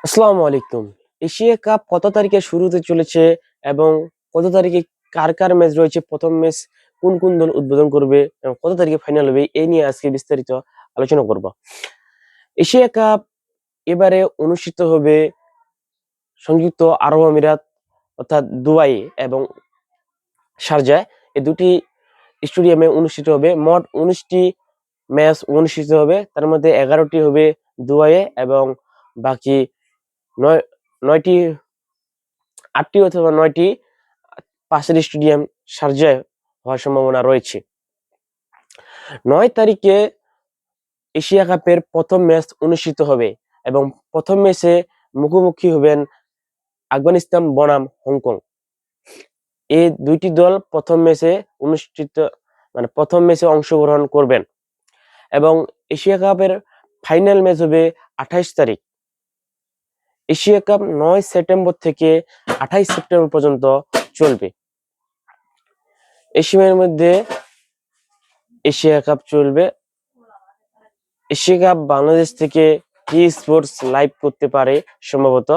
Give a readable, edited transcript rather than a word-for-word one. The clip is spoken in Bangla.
আসসালামু আলাইকুম। এশিয়া কাপ কত তারিখে শুরু হতে চলেছে এবং কত তারিখে কার কার ম্যাচ রয়েছে? প্রথম ম্যাচ কোন কোন দল উদ্বোধন করবে এবং কত তারিখে ফাইনাল হবে? এই নিয়ে আজকে বিস্তারিত আলোচনা করব। এশিয়া কাপ এবারে অনুষ্ঠিত হবে সংযুক্ত আরব আমিরাত অর্থাৎ দুবাই এবং শারজায়। এই দুটি স্টেডিয়ামে অনুষ্ঠিত হবে। মোট 19টি ম্যাচ অনুষ্ঠিত হবে। তার মধ্যে 11টি হবে দুবাইয়ে এবং বাকি নয় 9টি 8টি অথবা 9টি পাশের স্টেডিয়াম শারজায় হওয়ার সম্ভাবনা রয়েছে। 9 তারিখে এশিয়া কাপের প্রথম ম্যাচ অনুষ্ঠিত হবে এবং প্রথম ম্যাচে মুখোমুখি হবেন আফগানিস্তান বনাম হংকং। এই দুইটি দল প্রথম ম্যাচে অংশগ্রহণ করবেন এবং এশিয়া কাপের ফাইনাল ম্যাচ হবে 28 তারিখ। এশিয়া কাপ 9 সেপ্টেম্বর থেকে 28 সেপ্টেম্বর পর্যন্ত চলবে। এই সময়ের মধ্যে এশিয়া কাপ চলবে। এশিয়া কাপ বাংলাদেশ থেকে টি স্পোর্টস লাইভ করতে পারে সম্ভবত।